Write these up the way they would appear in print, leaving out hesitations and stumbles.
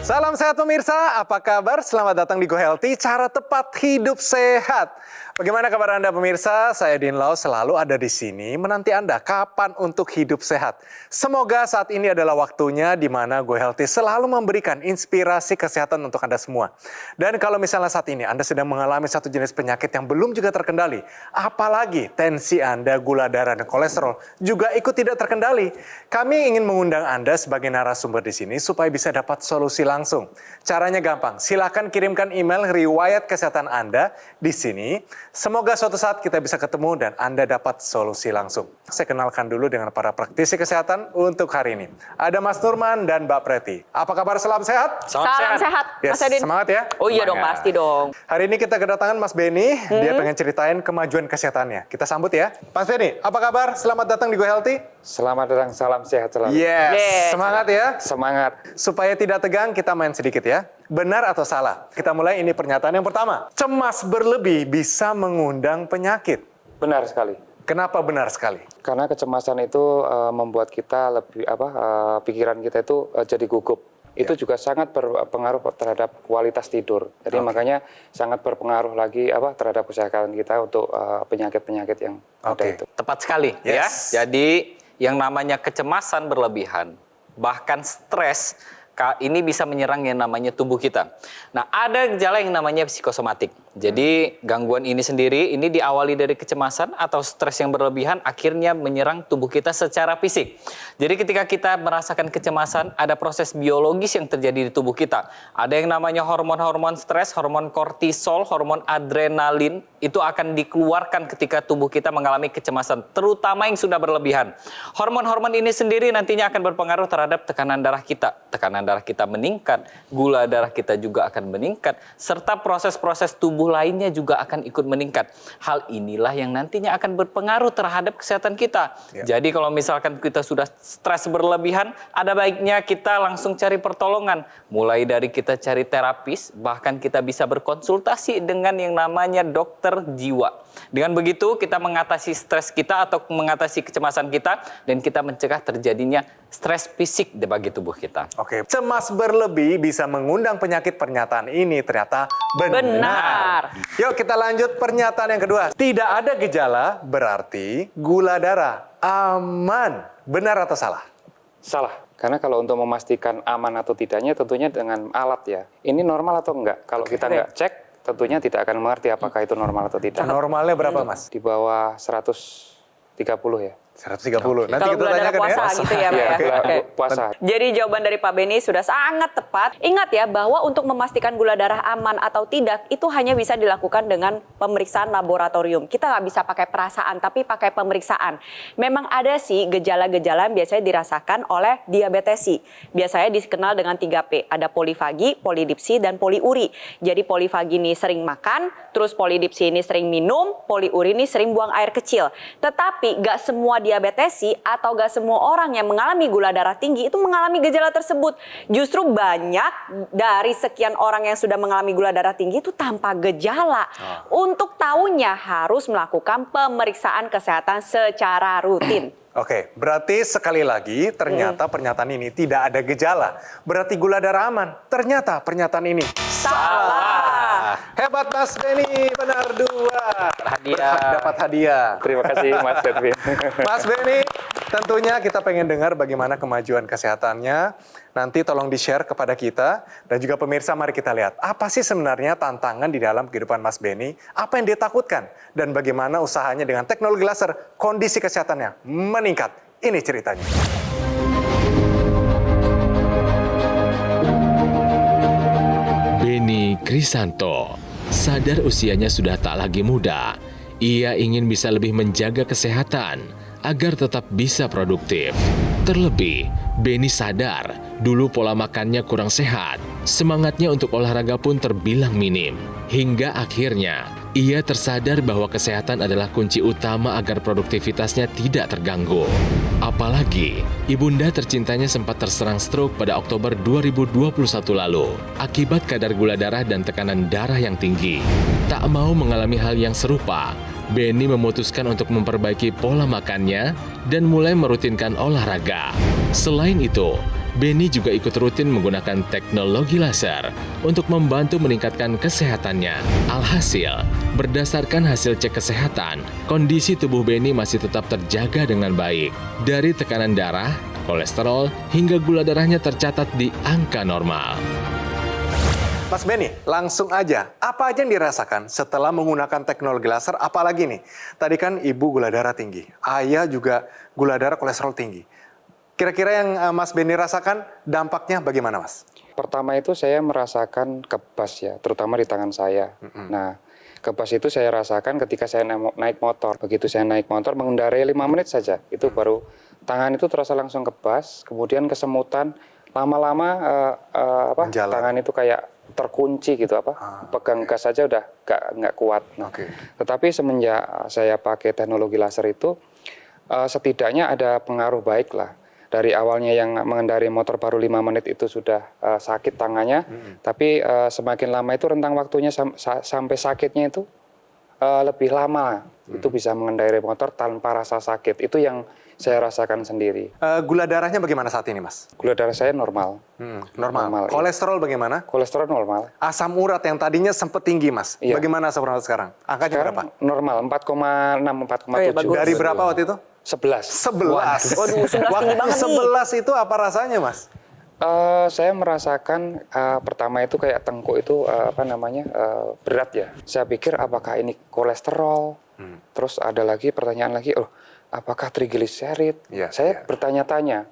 Salam sehat pemirsa, apa kabar? Selamat datang di Go Healthy, cara tepat hidup sehat. Bagaimana kabar Anda pemirsa? Saya Din Lau selalu ada di sini menanti Anda kapan untuk hidup sehat. Semoga saat ini adalah waktunya di mana Go Healthy selalu memberikan inspirasi kesehatan untuk Anda semua. Dan kalau misalnya saat ini Anda sedang mengalami satu jenis penyakit yang belum juga terkendali, apalagi tensi Anda, gula darah, dan kolesterol juga ikut tidak terkendali, kami ingin mengundang Anda sebagai narasumber di sini supaya bisa dapat solusi langsung. Caranya gampang, silakan kirimkan email riwayat kesehatan Anda di sini. Semoga suatu saat kita bisa ketemu dan Anda dapat solusi langsung. Saya kenalkan dulu dengan para praktisi kesehatan untuk hari ini. Ada Mas Nurman dan Mbak Preti. Apa kabar? Salam sehat? Salam sehat, Yes, Mas Edin. semangat ya? Oh iya dong, pasti dong. Hari ini kita kedatangan Mas Beni. Dia pengen ceritain kemajuan kesehatannya. Kita sambut ya. Mas Beni, apa kabar? Selamat datang di Go Healthy. Selamat datang, salam sehat selalu. Yes, semangat ya. Semangat. Supaya tidak tegang, kita main sedikit ya. Benar atau salah? Kita mulai ini pernyataan yang pertama. Cemas berlebih bisa mengundang penyakit. Benar sekali. Kenapa benar sekali? Karena kecemasan itu membuat kita lebih pikiran kita itu jadi gugup. Itu juga sangat berpengaruh terhadap kualitas tidur. Jadi makanya sangat berpengaruh lagi terhadap kesehatan kita untuk penyakit-penyakit yang ada itu. Tepat sekali ya. Jadi yang namanya kecemasan berlebihan, bahkan stres, ini bisa menyerang yang namanya tubuh kita. Nah, ada gejala yang namanya psikosomatik. Jadi, gangguan ini sendiri, ini diawali dari kecemasan atau stres yang berlebihan, akhirnya menyerang tubuh kita secara fisik. Jadi, ketika kita merasakan kecemasan, ada proses biologis yang terjadi di tubuh kita. Ada yang namanya hormon-hormon stres, hormon kortisol, hormon adrenalin, itu akan dikeluarkan ketika tubuh kita mengalami kecemasan, terutama yang sudah berlebihan. Hormon-hormon ini sendiri nantinya akan berpengaruh terhadap tekanan darah kita. Tekanan darah kita meningkat, gula darah kita juga akan meningkat, serta proses-proses tubuh lainnya juga akan ikut meningkat. Hal inilah yang nantinya akan berpengaruh terhadap kesehatan kita. Jadi kalau misalkan kita sudah stres berlebihan, ada baiknya kita langsung cari pertolongan. Mulai dari kita cari terapis, bahkan kita bisa berkonsultasi dengan yang namanya dokter jiwa. Dengan begitu kita mengatasi stres kita atau mengatasi kecemasan kita, dan kita mencegah terjadinya stres fisik bagi tubuh kita. Oke, cemas berlebih bisa mengundang penyakit. Pernyataan ini ternyata benar. Yuk kita lanjut pernyataan yang kedua. Tidak ada gejala berarti gula darah aman. Benar atau salah? Salah. Karena kalau untuk memastikan aman atau tidaknya tentunya dengan alat ya. Ini normal atau enggak? Kalau kita enggak cek, tentunya tidak akan mengerti apakah itu normal atau tidak. Normalnya berapa, Mas? Di bawah 130 ya. 130. Nanti Kalau kita gula darah tanyakan puasa ya. gitu ya, Pak ya? Oke. Puasa. Jadi jawaban dari Pak Beni sudah sangat tepat. Ingat ya bahwa untuk memastikan gula darah aman atau tidak itu hanya bisa dilakukan dengan pemeriksaan laboratorium. Kita nggak bisa pakai perasaan tapi pakai pemeriksaan. Memang ada sih gejala-gejala yang biasanya dirasakan oleh diabetesi. Biasanya dikenal dengan 3P. Ada polifagi, polidipsi, dan poliuri. Jadi polifagi ini sering makan, terus polidipsi ini sering minum, poliuri ini sering buang air kecil. Tetapi nggak semua diabetesi atau gak semua orang yang mengalami gula darah tinggi itu mengalami gejala tersebut. Justru banyak dari sekian orang yang sudah mengalami gula darah tinggi itu tanpa gejala. Untuk tahunya harus melakukan pemeriksaan kesehatan secara rutin. Oke, berarti sekali lagi ternyata pernyataan ini tidak ada gejala. Berarti gula darah aman. Ternyata pernyataan ini Salah. Hebat Mas Beni, benar 2. Hadiah. Dapat hadiah. Terima kasih Mas Edwin. Mas Beni, tentunya kita pengen dengar bagaimana kemajuan kesehatannya. Nanti tolong di-share kepada kita. Dan juga pemirsa, mari kita lihat. Apa sih sebenarnya tantangan di dalam kehidupan Mas Beni? Apa yang dia takutkan? Dan bagaimana usahanya dengan teknologi laser, kondisi kesehatannya meningkat. Ini ceritanya. Beni Krisanto sadar usianya sudah tak lagi muda. Ia ingin bisa lebih menjaga kesehatan agar tetap bisa produktif. Terlebih, Beni sadar dulu pola makannya kurang sehat. Semangatnya untuk olahraga pun terbilang minim. Hingga akhirnya, ia tersadar bahwa kesehatan adalah kunci utama agar produktivitasnya tidak terganggu. Apalagi, ibunda tercintanya sempat terserang stroke pada Oktober 2021 lalu akibat kadar gula darah dan tekanan darah yang tinggi. Tak mau mengalami hal yang serupa, Benny memutuskan untuk memperbaiki pola makannya dan mulai merutinkan olahraga. Selain itu, Benny juga ikut rutin menggunakan teknologi laser untuk membantu meningkatkan kesehatannya. Alhasil, berdasarkan hasil cek kesehatan, kondisi tubuh Benny masih tetap terjaga dengan baik. Dari tekanan darah, kolesterol, hingga gula darahnya tercatat di angka normal. Mas Benny, langsung aja, apa aja yang dirasakan setelah menggunakan teknologi laser, apalagi nih? Tadi kan ibu gula darah tinggi, ayah juga gula darah kolesterol tinggi. Kira-kira yang Mas Benny rasakan, dampaknya bagaimana, Mas? Pertama itu saya merasakan kebas ya, terutama di tangan saya. Nah, kebas itu saya rasakan ketika saya naik motor. Begitu saya naik motor, mengendarai 5 menit saja, itu baru tangan itu terasa langsung kebas, kemudian kesemutan, lama-lama tangan itu kayak terkunci gitu pegang gas saja udah nggak kuat. Nah, tetapi semenjak saya pakai teknologi laser itu setidaknya ada pengaruh baik lah. Dari awalnya yang mengendarai motor baru 5 menit itu sudah sakit tangannya, tapi semakin lama itu rentang waktunya sampai sakitnya itu lebih lama. Itu bisa mengendarai motor tanpa rasa sakit. Itu yang saya rasakan sendiri. Gula darahnya bagaimana saat ini, Mas? Gula darah saya normal. Normal. Iya. Kolesterol bagaimana? Kolesterol normal. Asam urat yang tadinya sempat tinggi, Mas. Iya. Bagaimana asam urat sekarang? Angkanya Sekarang berapa? normal, 4,6, 4,7. Oh iya, bagus. Dari berapa waktu itu? 11. 11. Waduh, 11 tinggi Waktu banget nih. 11 itu apa rasanya, Mas? Saya merasakan pertama itu kayak tengkuk itu berat ya. Saya pikir apakah ini kolesterol? Terus ada lagi pertanyaan lagi, apakah trigliserid? Saya bertanya-tanya,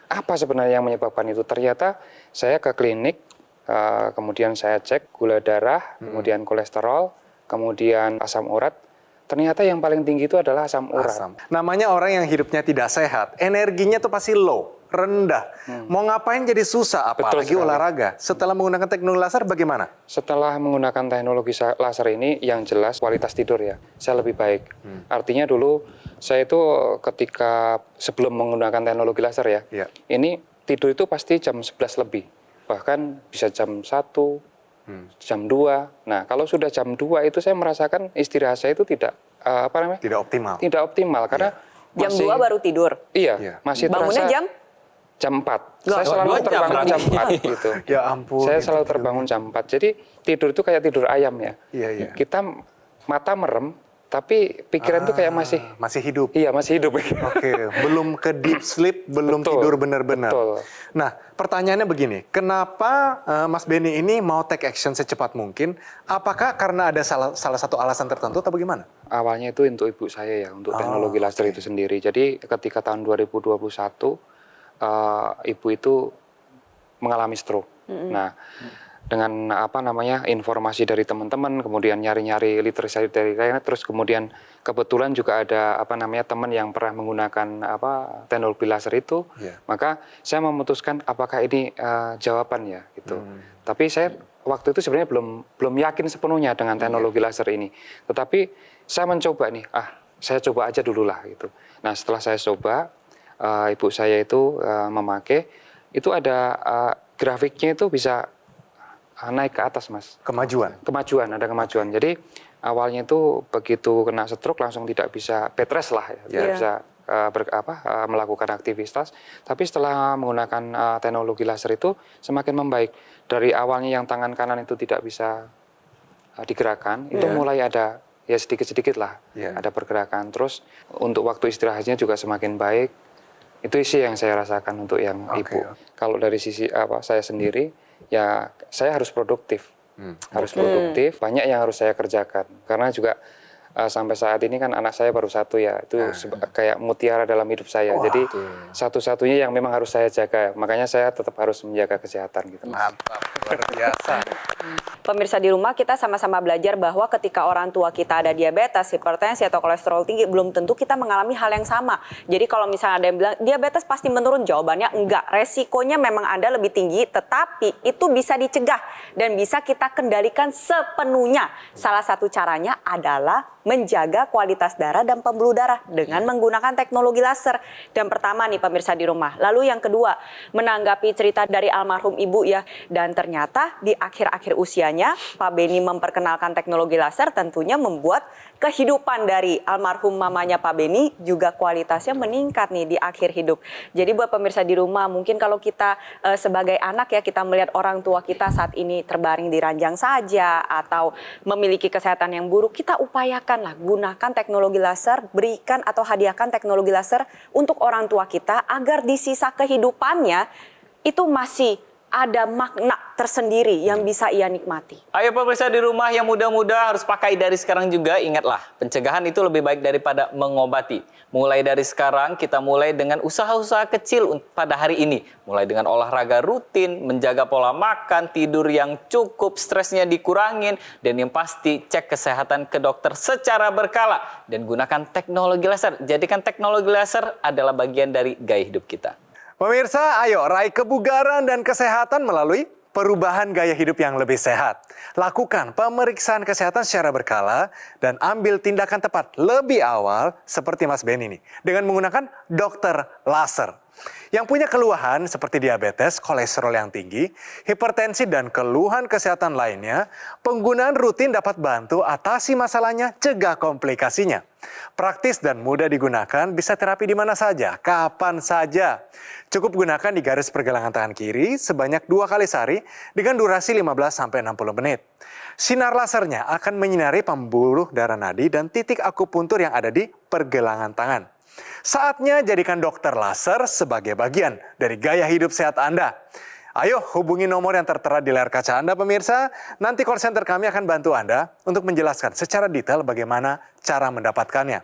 apa sebenarnya yang menyebabkan itu? Ternyata saya ke klinik, kemudian saya cek gula darah, kemudian kolesterol, kemudian asam urat. Ternyata yang paling tinggi itu adalah asam urat. Namanya orang yang hidupnya tidak sehat, energinya tuh pasti low, rendah. Mau ngapain jadi susah, apalagi sekali. olahraga. Setelah menggunakan teknologi laser bagaimana? Setelah menggunakan teknologi laser ini, yang jelas kualitas tidur ya, saya lebih baik. Artinya dulu saya itu ketika sebelum menggunakan teknologi laser ya, ini tidur itu pasti jam 11 lebih. Bahkan bisa jam 1, jam 2. Nah, kalau sudah jam 2 itu saya merasakan istirahat saya itu tidak Tidak optimal. Tidak optimal karena Jam 2 baru tidur. Iya, masih Bangunnya terasa jam 4. Saya selalu 2 jam terbangun jam berarti. 4 gitu. Ya ampun. Saya itu selalu tidur. terbangun jam 4. Jadi tidur itu kayak tidur ayam ya. Iya. Kita mata merem tapi pikiran itu kayak masih hidup. iya, masih hidup. Oke, belum ke deep sleep, belum Betul, tidur benar-benar. betul. Nah, pertanyaannya begini, kenapa Mas Benny ini mau take action secepat mungkin? Apakah karena ada salah satu alasan tertentu atau bagaimana? Awalnya itu untuk ibu saya ya, untuk teknologi laser itu sendiri. Jadi ketika tahun 2021 ibu itu mengalami stroke. Nah, dengan informasi dari teman-teman, kemudian nyari-nyari literasi dari lainnya, terus kemudian kebetulan juga ada teman yang pernah menggunakan teknologi laser itu, maka saya memutuskan apakah ini jawaban ya gitu. Tapi saya waktu itu sebenarnya belum yakin sepenuhnya dengan teknologi laser ini. Tetapi saya mencoba nih, saya coba aja dulu lah gitu. Nah, setelah saya coba, ibu saya itu memakai, itu ada grafiknya itu bisa naik ke atas, Mas. Kemajuan. Ada kemajuan. Jadi awalnya itu begitu kena stroke langsung tidak bisa bed rest lah, tidak bisa melakukan aktivitas. Tapi setelah menggunakan teknologi laser itu semakin membaik. Dari awalnya yang tangan kanan itu tidak bisa digerakkan, itu mulai ada ya sedikit-sedikit lah, ada pergerakan. Terus untuk waktu istirahatnya juga semakin baik. Itu sih yang saya rasakan untuk yang ibu. Kalau dari sisi saya sendiri, ya saya harus produktif. Harus produktif, banyak yang harus saya kerjakan. Karena juga sampai saat ini kan anak saya baru 1 ya, itu kayak mutiara dalam hidup saya. Jadi satu-satunya yang memang harus saya jaga. Makanya saya tetap harus menjaga kesehatan gitu. Mantap, luar biasa. Pemirsa di rumah, kita sama-sama belajar bahwa ketika orang tua kita ada diabetes, hipertensi atau kolesterol tinggi, belum tentu kita mengalami hal yang sama. Jadi kalau misalnya ada yang bilang diabetes pasti menurun, jawabannya enggak. Resikonya memang ada lebih tinggi, tetapi itu bisa dicegah dan bisa kita kendalikan sepenuhnya. Salah satu caranya adalah menjaga kualitas darah dan pembuluh darah dengan menggunakan teknologi laser. Dan pertama nih pemirsa di rumah. Lalu yang kedua, menanggapi cerita dari almarhum ibu ya. Dan ternyata di akhir-akhir usianya, Pak Beni memperkenalkan teknologi laser tentunya membuat kehidupan dari almarhum mamanya Pak Beni juga kualitasnya meningkat nih di akhir hidup. Jadi buat pemirsa di rumah, mungkin kalau kita sebagai anak ya, kita melihat orang tua kita saat ini terbaring di ranjang saja atau memiliki kesehatan yang buruk, kita upayakanlah gunakan teknologi laser, berikan atau hadiahkan teknologi laser untuk orang tua kita agar di sisa kehidupannya itu masih ada makna tersendiri yang bisa ia nikmati. Ayo pemirsa di rumah yang muda-muda harus pakai dari sekarang juga. Ingatlah, pencegahan itu lebih baik daripada mengobati. Mulai dari sekarang kita mulai dengan usaha-usaha kecil pada hari ini. Mulai dengan olahraga rutin, menjaga pola makan, tidur yang cukup, stresnya dikurangin. Dan yang pasti cek kesehatan ke dokter secara berkala. Dan gunakan teknologi laser. Jadikan teknologi laser adalah bagian dari gaya hidup kita. Pemirsa, ayo raih kebugaran dan kesehatan melalui perubahan gaya hidup yang lebih sehat. Lakukan pemeriksaan kesehatan secara berkala dan ambil tindakan tepat lebih awal seperti Mas Beni nih, dengan menggunakan dokter laser. Yang punya keluhan seperti diabetes, kolesterol yang tinggi, hipertensi, dan keluhan kesehatan lainnya, penggunaan rutin dapat bantu atasi masalahnya, cegah komplikasinya. Praktis dan mudah digunakan, bisa terapi di mana saja, kapan saja. Cukup gunakan di garis pergelangan tangan kiri sebanyak 2 kali sehari dengan durasi 15-60 menit. Sinar lasernya akan menyinari pembuluh darah nadi dan titik akupuntur yang ada di pergelangan tangan. Saatnya jadikan dokter laser sebagai bagian dari gaya hidup sehat Anda. Ayo hubungi nomor yang tertera di layar kaca Anda pemirsa. Nanti call center kami akan bantu Anda untuk menjelaskan secara detail bagaimana cara mendapatkannya.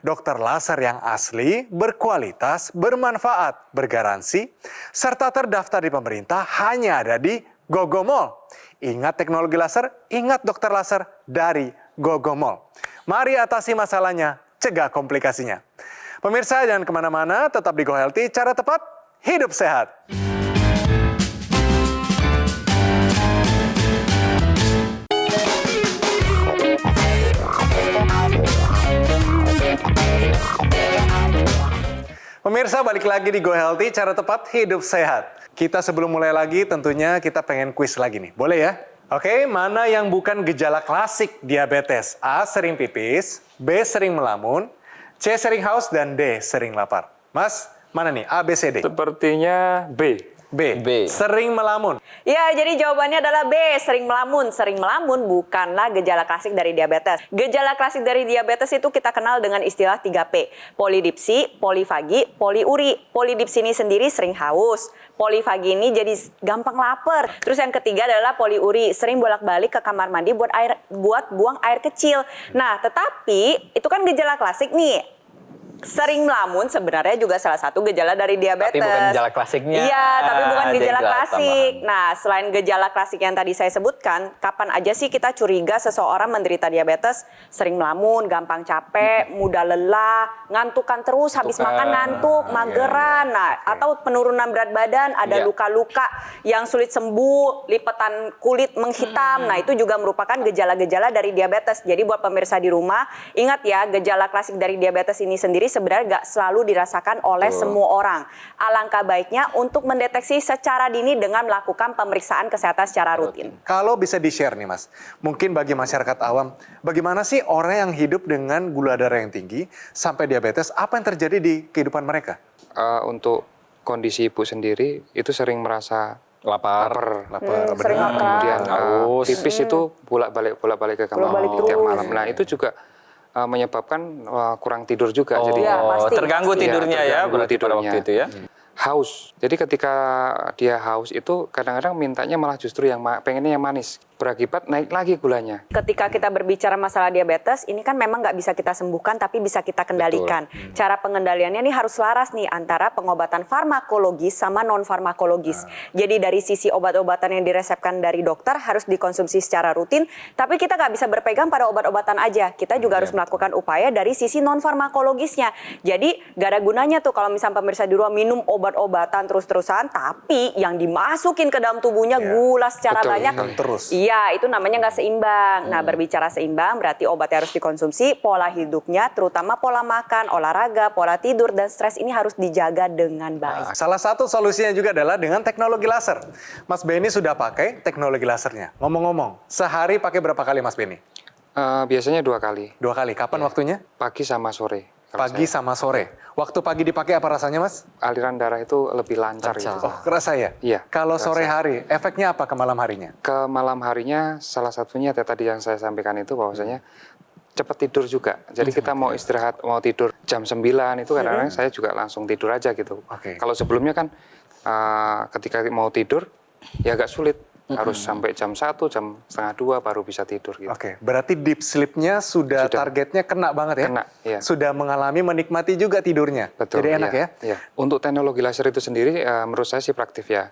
Dokter laser yang asli, berkualitas, bermanfaat, bergaransi, serta terdaftar di pemerintah hanya ada di Gogomall. Ingat teknologi laser, ingat dokter laser dari Gogomall. Mari atasi masalahnya, cegah komplikasinya. Pemirsa jangan kemana-mana, tetap di Go Healthy, cara tepat, hidup sehat. Pemirsa balik lagi di Go Healthy, cara tepat, hidup sehat. Kita sebelum mulai lagi tentunya kita pengen kuis lagi nih, boleh ya? Oke, mana yang bukan gejala klasik diabetes? A. Sering pipis, B. Sering melamun, C. Sering haus, dan D. Sering lapar. Mas, mana nih? A, B, C, D? Sepertinya B. B. Sering melamun. Ya, jadi jawabannya adalah B, sering melamun. Sering melamun bukanlah gejala klasik dari diabetes. Gejala klasik dari diabetes itu kita kenal dengan istilah 3P. Polidipsi, polifagi, poliuri. Polidipsi ini sendiri sering haus. Polifagi ini jadi gampang lapar. Terus yang ketiga adalah poliuri, sering bolak-balik ke kamar mandi buat buang air kecil. Nah, tetapi itu kan gejala klasik nih. Sering melamun sebenarnya juga salah satu gejala dari diabetes. Tapi bukan gejala klasiknya. Iya, tapi bukan gejala Gejala klasik. tambahan. Nah, selain gejala klasik yang tadi saya sebutkan, kapan aja sih kita curiga seseorang menderita diabetes? Sering melamun, gampang capek, mudah lelah, ngantukan terus, habis makan ngantuk, mageran, atau penurunan berat badan, ada luka-luka yang sulit sembuh, lipatan kulit menghitam. Nah, itu juga merupakan gejala-gejala dari diabetes. Jadi buat pemirsa di rumah, ingat ya, gejala klasik dari diabetes ini sendiri sebenarnya nggak selalu dirasakan oleh semua orang. Alangkah baiknya untuk mendeteksi secara dini dengan melakukan pemeriksaan kesehatan secara rutin. Kalau bisa di-share nih Mas, mungkin bagi masyarakat awam, bagaimana sih orang yang hidup dengan gula darah yang tinggi sampai diabetes, apa yang terjadi di kehidupan mereka? Untuk kondisi ibu sendiri itu sering merasa Lapar. Sering lapar. Kemudian Haus. pipis itu bolak-balik ke kamar Bolak-balik tiap terus. malam. Nah, itu juga menyebabkan kurang tidur juga. Oh. Jadi Iya, pasti. Terganggu tidurnya ya, terganggu berarti pada tidurnya. waktu itu ya. Haus. Jadi ketika dia haus itu kadang-kadang mintanya malah justru yang pengennya yang manis. Berakibat naik lagi gulanya. Ketika kita berbicara masalah diabetes, ini kan memang nggak bisa kita sembuhkan, tapi bisa kita kendalikan. Cara pengendaliannya ini harus selaras nih antara pengobatan farmakologis sama non-farmakologis. Jadi dari sisi obat-obatan yang diresepkan dari dokter harus dikonsumsi secara rutin, tapi kita nggak bisa berpegang pada obat-obatan aja. Kita juga harus melakukan upaya dari sisi non-farmakologisnya. Jadi gak ada gunanya tuh kalau misalnya pemirsa di rumah minum obat obat-obatan terus-terusan, tapi yang dimasukin ke dalam tubuhnya gula secara Betul, banyak. terus. Iya, itu namanya nggak seimbang. Nah, berbicara seimbang berarti obatnya harus dikonsumsi, pola hidupnya, terutama pola makan, olahraga, pola tidur, dan stres ini harus dijaga dengan baik. Nah, salah satu solusinya juga adalah dengan teknologi laser. Mas Benny sudah pakai teknologi lasernya. Ngomong-ngomong, sehari pakai berapa kali Mas Benny? Biasanya 2 kali, 2 kali. Kapan waktunya? pagi sama sore. Kalau Pagi sama sore. Waktu pagi dipakai apa rasanya, Mas? aliran darah itu lebih lancar gitu. Oh, kerasa ya? Iya, Kalau kerasa. sore hari, efeknya apa ke malam harinya? Ke malam harinya salah satunya tadi yang saya sampaikan itu bahwasanya cepat tidur juga. Jadi kita mau istirahat, mau tidur jam 9 itu kadang-kadang saya juga langsung tidur aja gitu. Oke. Kalau sebelumnya kan ketika mau tidur ya agak sulit. Harus sampai jam 1, jam setengah 2 baru bisa tidur gitu. Oke, berarti deep sleep-nya sudah targetnya kena banget ya? Kena, iya. Sudah mengalami menikmati juga tidurnya. Betul. Jadi enak iya, ya? iya. Untuk teknologi laser itu sendiri menurut saya sih praktis ya.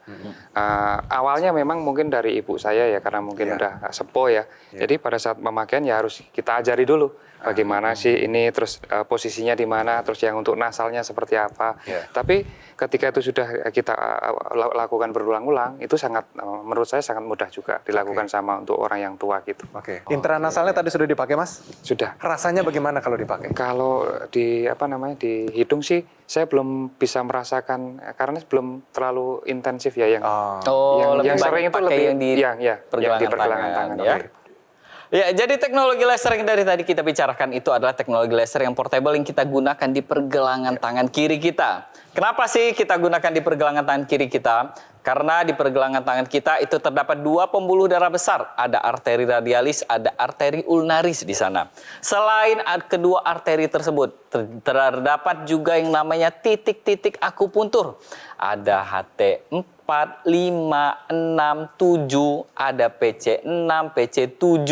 Awalnya memang mungkin dari ibu saya ya karena mungkin udah sepuh ya. Jadi pada saat pemakaian ya harus kita ajari dulu bagaimana sih ini, terus posisinya di mana, terus yang untuk nasalnya seperti apa. Tapi ketika itu sudah kita lakukan berulang-ulang, itu sangat menurut saya sangat mudah juga dilakukan sama untuk orang yang tua gitu. Oke. Intranasalnya tadi sudah dipakai, Mas? Sudah. Rasanya bagaimana kalau dipakai? Kalau di di hidung sih saya belum bisa merasakan karena belum terlalu intensif ya yang Lebih yang banyak sering itu pakai lebih yang di yang di pergelangan tangan. ya. Oke. Ya, jadi teknologi laser yang dari tadi kita bicarakan itu adalah teknologi laser yang portable yang kita gunakan di pergelangan tangan kiri kita. Kenapa sih kita gunakan di pergelangan tangan kiri kita? Karena di pergelangan tangan kita itu terdapat 2 pembuluh darah besar. Ada arteri radialis, ada arteri ulnaris di sana. Selain kedua arteri tersebut, terdapat juga yang namanya titik-titik akupuntur. Ada HT4, 5, 6, 7, ada PC6, PC7.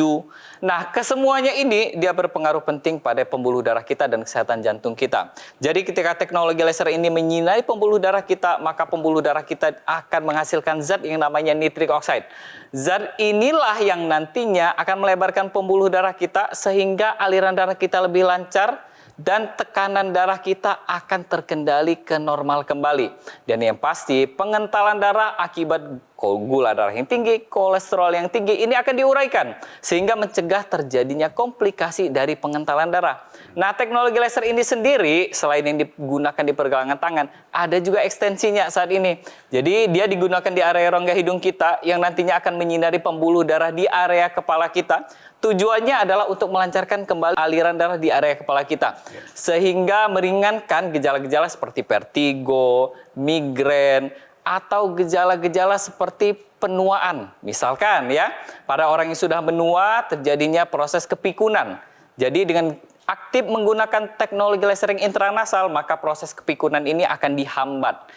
Nah, kesemuanya ini dia berpengaruh penting pada pembuluh darah kita dan kesehatan jantung kita. Jadi ketika teknologi laser ini menyinari pembuluh darah kita, maka pembuluh darah kita akan menghasilkan zat yang namanya nitric oxide. Zat inilah yang nantinya akan melebarkan pembuluh darah kita sehingga aliran darah kita lebih lancar dan tekanan darah kita akan terkendali ke normal kembali. Dan yang pasti pengentalan darah akibat gula darah yang tinggi, kolesterol yang tinggi ini akan diuraikan sehingga mencegah terjadinya komplikasi dari pengentalan darah. Nah, teknologi laser ini sendiri selain yang digunakan di pergelangan tangan, ada juga ekstensinya saat ini. Jadi dia digunakan di area rongga hidung kita yang nantinya akan menyinari pembuluh darah di area kepala kita. Tujuannya adalah untuk melancarkan kembali aliran darah di area kepala kita. Sehingga meringankan gejala-gejala seperti vertigo, migrain, atau gejala-gejala seperti penuaan. Misalkan ya, pada orang yang sudah menua terjadinya proses kepikunan. Jadi dengan aktif menggunakan teknologi laser yang intranasal, maka proses kepikunan ini akan dihambat.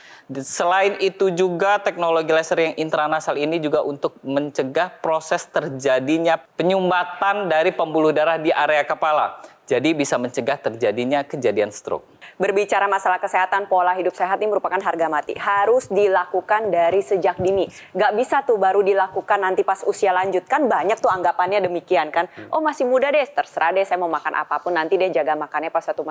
Selain itu juga teknologi laser yang intranasal ini juga untuk mencegah proses terjadinya penyumbatan dari pembuluh darah di area kepala. Jadi bisa mencegah terjadinya kejadian stroke. Berbicara masalah kesehatan, pola hidup sehat ini merupakan harga mati. Harus dilakukan dari sejak dini. Gak bisa tuh baru dilakukan nanti pas usia lanjut. Kan banyak tuh anggapannya demikian kan. Oh masih muda deh, terserah deh saya mau makan apapun. Nanti dia jaga makannya pas satu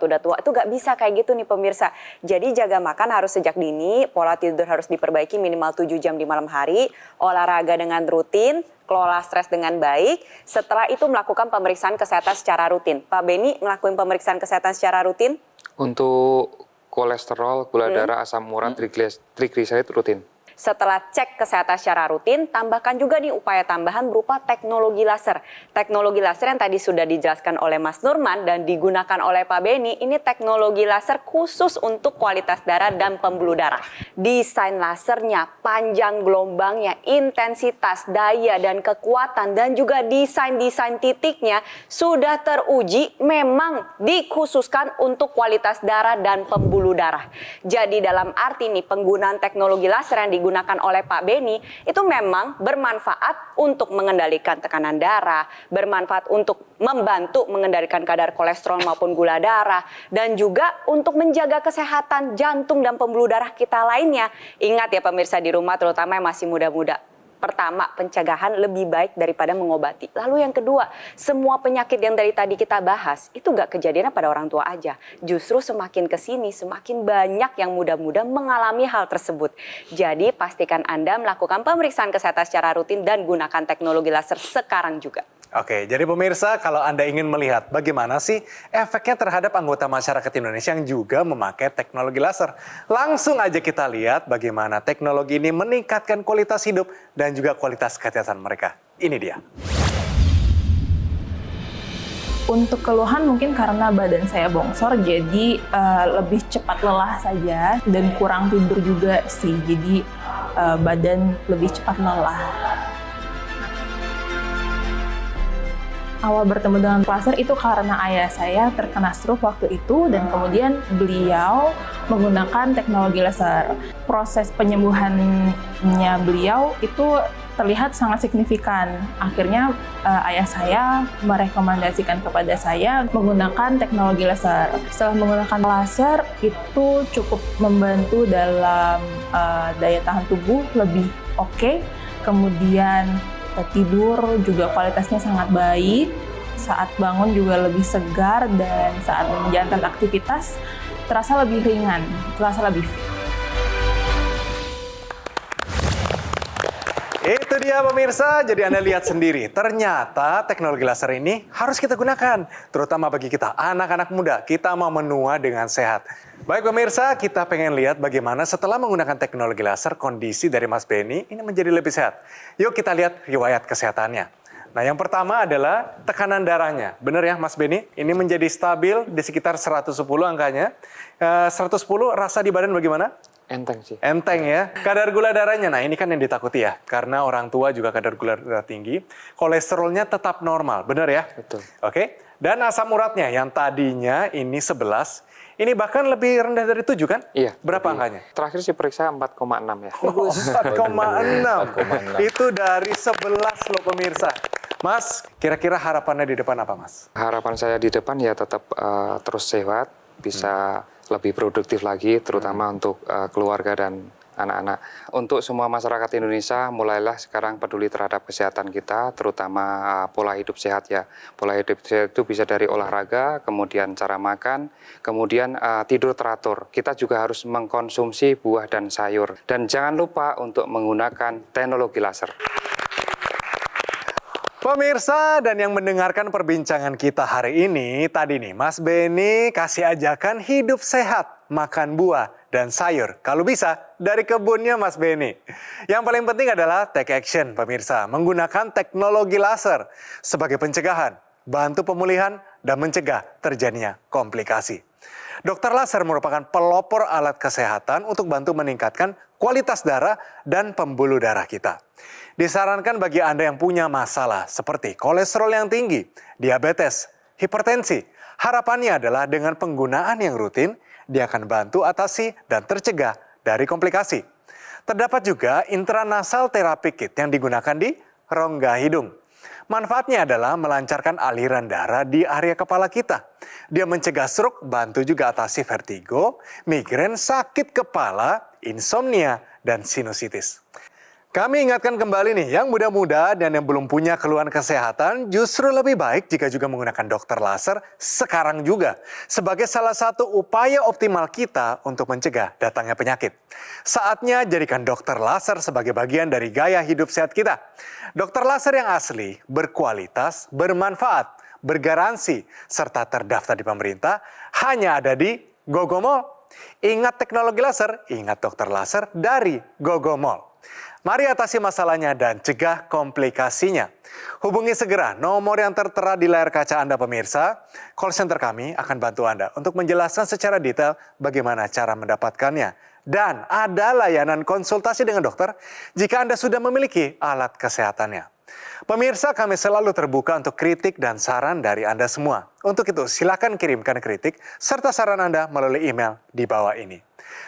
udah tua. Itu gak bisa kayak gitu nih pemirsa. Jadi jaga makan harus sejak dini. Pola tidur harus diperbaiki minimal 7 jam di malam hari. Olahraga dengan rutin. Kelola stres dengan baik. Setelah itu melakukan pemeriksaan kesehatan secara rutin. Pak Benny ngelakuin pemeriksaan kesehatan secara rutin? Untuk kolesterol, gula darah, asam urat, triglycerid rutin. Setelah cek kesehatan secara rutin, tambahkan juga nih upaya tambahan berupa teknologi laser. Teknologi laser yang tadi sudah dijelaskan oleh Mas Nurman dan digunakan oleh Pak Benny, ini teknologi laser khusus untuk kualitas darah dan pembuluh darah. Desain lasernya, panjang gelombangnya, intensitas, daya dan kekuatan, dan juga desain-desain titiknya sudah teruji memang dikhususkan untuk kualitas darah dan pembuluh darah. Jadi dalam arti nih penggunaan teknologi laser yang digunakan oleh Pak Benny itu memang bermanfaat untuk mengendalikan tekanan darah, bermanfaat untuk membantu mengendalikan kadar kolesterol maupun gula darah, dan juga untuk menjaga kesehatan jantung dan pembuluh darah kita lainnya. Ingat ya pemirsa di rumah terutama yang masih muda-muda, Pertama, pencegahan lebih baik daripada mengobati. Lalu yang kedua, semua penyakit yang dari tadi kita bahas itu gak kejadiannya pada orang tua aja. Justru semakin kesini semakin banyak yang muda-muda mengalami hal tersebut. Jadi pastikan Anda melakukan pemeriksaan kesehatan secara rutin dan gunakan teknologi laser sekarang juga. Oke, jadi pemirsa, kalau Anda ingin melihat bagaimana sih efeknya terhadap anggota masyarakat Indonesia yang juga memakai teknologi laser, langsung aja kita lihat bagaimana teknologi ini meningkatkan kualitas hidup dan juga kualitas kesehatan mereka. Ini dia. Untuk keluhan mungkin karena badan saya bongsor, jadi lebih cepat lelah saja dan kurang tidur juga sih, jadi badan lebih cepat lelah. Awal bertemu dengan laser itu karena ayah saya terkena stroke waktu itu dan kemudian beliau menggunakan teknologi laser. Proses penyembuhannya beliau itu terlihat sangat signifikan. Akhirnya ayah saya merekomendasikan kepada saya menggunakan teknologi laser. Setelah menggunakan laser itu cukup membantu dalam daya tahan tubuh lebih oke. Kemudian tidur juga kualitasnya sangat baik, saat bangun juga lebih segar, dan saat menjalankan aktivitas terasa lebih ringan, terasa lebih fit. Itu dia pemirsa, jadi Anda lihat sendiri, ternyata teknologi laser ini harus kita gunakan, terutama bagi kita anak-anak muda, kita mau menua dengan sehat. Baik pemirsa, kita pengen lihat bagaimana setelah menggunakan teknologi laser, kondisi dari Mas Benny ini menjadi lebih sehat. Yuk kita lihat riwayat kesehatannya. Nah yang pertama adalah tekanan darahnya. Benar ya Mas Benny, ini menjadi stabil di sekitar 110 angkanya. 110 rasa di badan bagaimana? Enteng sih. Enteng ya. Kadar gula darahnya, nah ini kan yang ditakuti ya. Karena orang tua juga kadar gula darah tinggi. Kolesterolnya tetap normal, benar ya? Betul. Oke. Dan asam uratnya yang tadinya ini 11, ini bahkan lebih rendah dari 7 kan? Iya. Berapa lebih. angkanya? Terakhir sih periksa 4,6 ya. Oh, 4,6. Itu dari 11 loh pemirsa. Mas, kira-kira harapannya di depan apa Mas? Harapan saya di depan ya tetap terus sehat, bisa lebih produktif lagi, terutama untuk keluarga dan anak-anak. Untuk semua masyarakat Indonesia, mulailah sekarang peduli terhadap kesehatan kita, terutama pola hidup sehat ya. Pola hidup sehat itu bisa dari olahraga, kemudian cara makan, kemudian tidur teratur. Kita juga harus mengkonsumsi buah dan sayur. Dan jangan lupa untuk menggunakan teknologi laser. Pemirsa dan yang mendengarkan perbincangan kita hari ini, tadi nih Mas Benny kasih ajakan hidup sehat, makan buah dan sayur. Kalau bisa dari kebunnya Mas Benny. Yang paling penting adalah take action pemirsa, menggunakan teknologi laser sebagai pencegahan, bantu pemulihan dan mencegah terjadinya komplikasi. Dokter laser merupakan pelopor alat kesehatan untuk bantu meningkatkan kualitas darah dan pembuluh darah kita. Disarankan bagi Anda yang punya masalah seperti kolesterol yang tinggi, diabetes, hipertensi. Harapannya adalah dengan penggunaan yang rutin, dia akan bantu atasi dan tercegah dari komplikasi. Terdapat juga intranasal therapy kit yang digunakan di rongga hidung. Manfaatnya adalah melancarkan aliran darah di area kepala kita. Dia mencegah stroke, bantu juga atasi vertigo, migrain, sakit kepala, insomnia, dan sinusitis. Kami ingatkan kembali nih, yang muda-muda dan yang belum punya keluhan kesehatan justru lebih baik jika juga menggunakan dokter laser sekarang juga. Sebagai salah satu upaya optimal kita untuk mencegah datangnya penyakit. Saatnya jadikan dokter laser sebagai bagian dari gaya hidup sehat kita. Dokter laser yang asli, berkualitas, bermanfaat, bergaransi, serta terdaftar di pemerintah hanya ada di Gogomall. Ingat teknologi laser, ingat dokter laser dari Gogomall. Mari atasi masalahnya dan cegah komplikasinya. Hubungi segera nomor yang tertera di layar kaca Anda pemirsa. Call center kami akan bantu Anda untuk menjelaskan secara detail bagaimana cara mendapatkannya. Dan ada layanan konsultasi dengan dokter jika Anda sudah memiliki alat kesehatannya. Pemirsa, kami selalu terbuka untuk kritik dan saran dari Anda semua. Untuk itu, silakan kirimkan kritik serta saran Anda melalui email di bawah ini.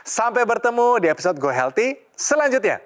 Sampai bertemu di episode Go Healthy selanjutnya.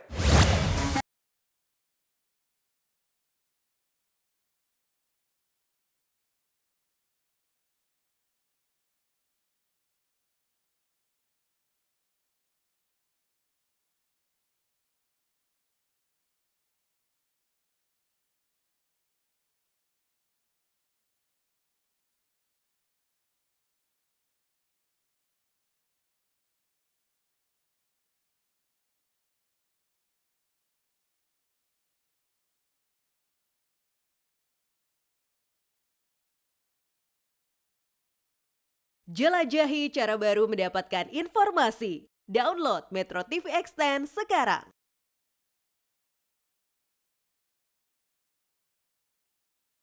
Jelajahi cara baru mendapatkan informasi. Download Metro TV Extend sekarang.